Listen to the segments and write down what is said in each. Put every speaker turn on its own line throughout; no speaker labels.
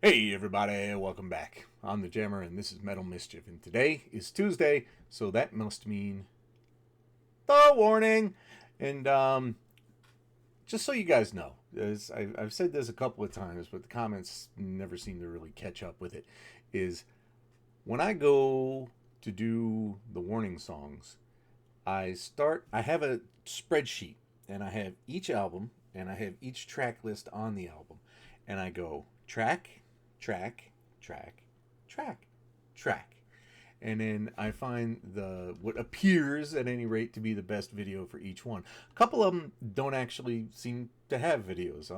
Hey everybody, welcome back. I'm the Jammer and this is Metal Mischief, and today is Tuesday, so that must mean the warning. And just so you guys know, as I've said this a couple of times, but the comments never seem to really catch up with it, is when I go to do the warning songs, I have a spreadsheet, and I have each album, and I have each track list on the album, and I go track, track, track, track, track. And then I find what appears at any rate to be the best video for each one. A couple of them don't actually seem to have videos.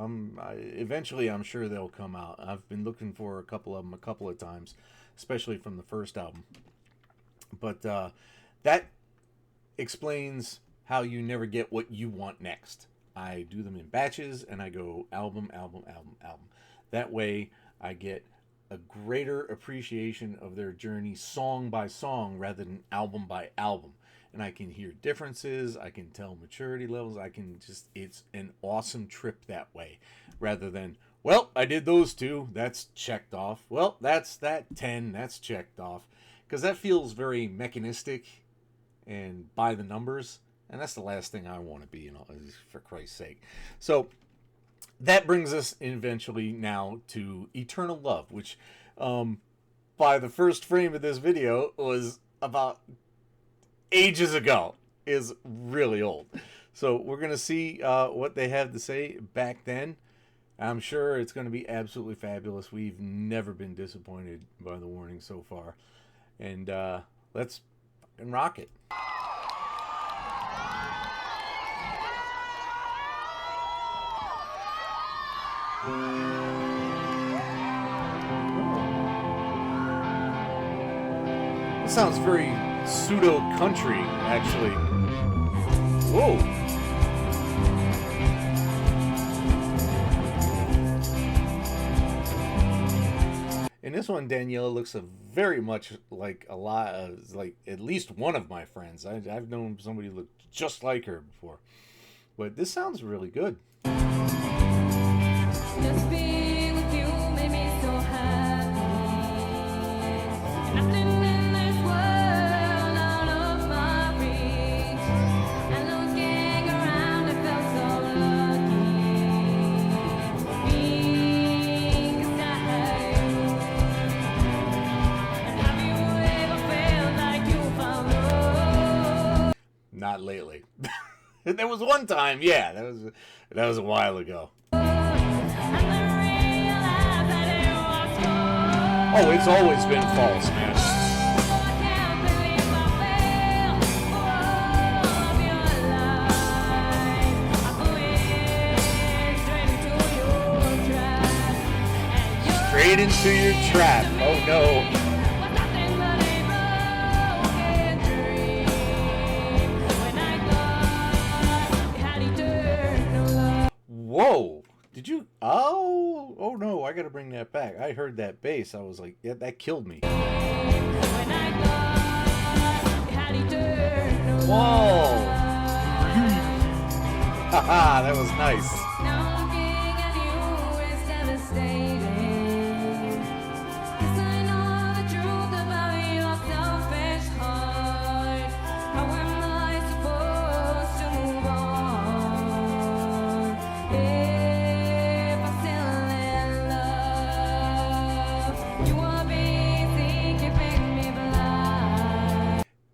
Eventually I'm sure they'll come out. I've been looking for a couple of them a couple of times, especially from the first album. But that explains how you never get what you want next. I do them in batches and I go album, album, album, album. That way I get a greater appreciation of their journey song by song rather than album by album. And I can hear differences, I can tell maturity levels, it's an awesome trip that way. Rather than, well, I did those two, that's checked off. Well, that's that 10, that's checked off. Because that feels very mechanistic and by the numbers. And that's the last thing I want to be, for Christ's sake. So that brings us eventually now to Eternal Love, which by the first frame of this video was about ages ago, is really old. So we're going to see what they have to say back then. I'm sure it's going to be absolutely fabulous. We've never been disappointed by the warning so far. And let's fucking rock it. It sounds very pseudo country, actually. Whoa. In this one, Daniela looks very much like like at least one of my friends. I've known somebody who looked just like her before. But this sounds really good. Just being with you made me so happy. Nothing in this world out of my reach. And looking around, I felt so lucky. Being beside you. And have you ever felt like you found love? Not lately. There was one time, yeah. That was a while ago. Oh, it's always been false, man. Straight into your trap. Oh no. Whoa. Did you? Oh no, I gotta bring that back. I heard that bass. I was like, yeah, that killed me. Whoa! Haha, that was nice.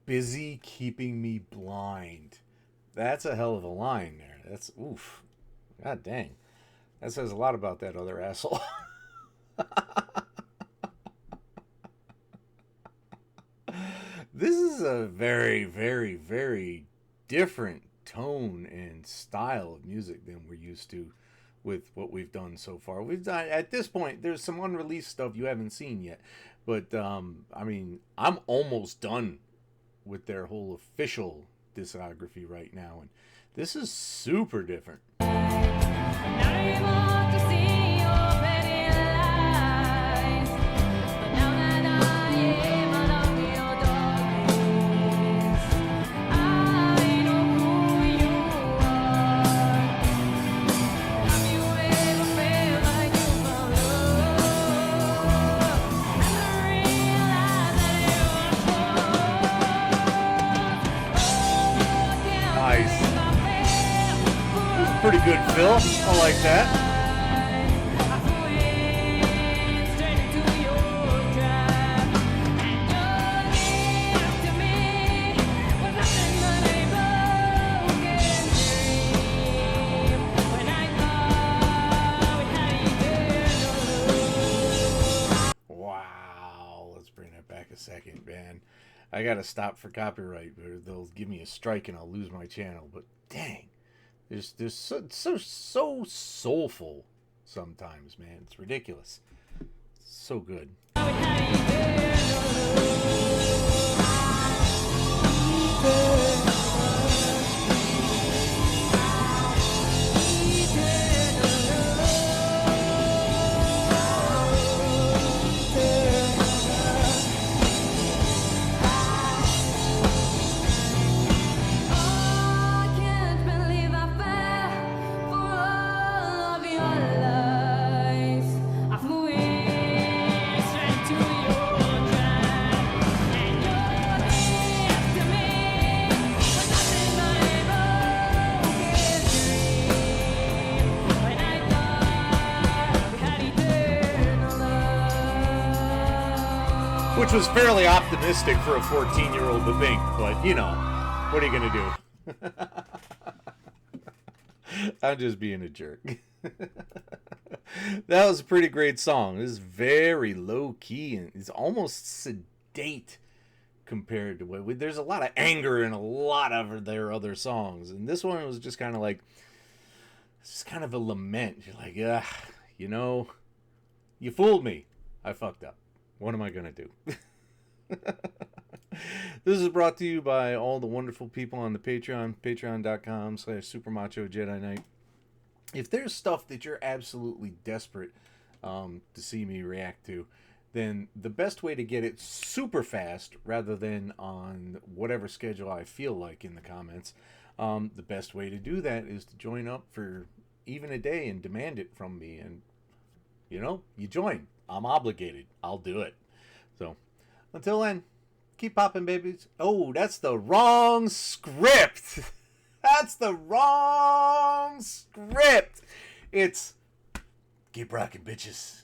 Busy keeping me blind. That's a hell of a line there. That's oof. God dang. That says a lot about that other asshole. This is a very, very, very different tone and style of music than we're used to with what we've done so far. We've done, at this point, there's some unreleased stuff you haven't seen yet. But, I mean, I'm almost done with their whole official discography right now, and this is super different. Nice. This is pretty good, Phil. I like that. Wow. Let's bring that back a second, man. I gotta stop for copyright, or they'll give me a strike and I'll lose my channel. But dang, there's so soulful sometimes, man. It's ridiculous. It's so good. Which was fairly optimistic for a 14-year-old to think, but you know, what are you gonna do? I'm just being a jerk. That was a pretty great song. This is very low key and it's almost sedate compared to what there's a lot of anger in a lot of their other songs, and this one was just kind of like, it's just kind of a lament. You're like, you know, you fooled me. I fucked up. What am I going to do? This is brought to you by all the wonderful people on the Patreon, patreon.com/SuperMachoJediKnight. If there's stuff that you're absolutely desperate to see me react to, then the best way to get it super fast, rather than on whatever schedule I feel like in the comments, the best way to do that is to join up for even a day and demand it from me. And, you know, you join. I'm obligated. I'll do it. So, until then, keep popping, babies. Oh, that's the wrong script. That's the wrong script. It's keep rocking, bitches.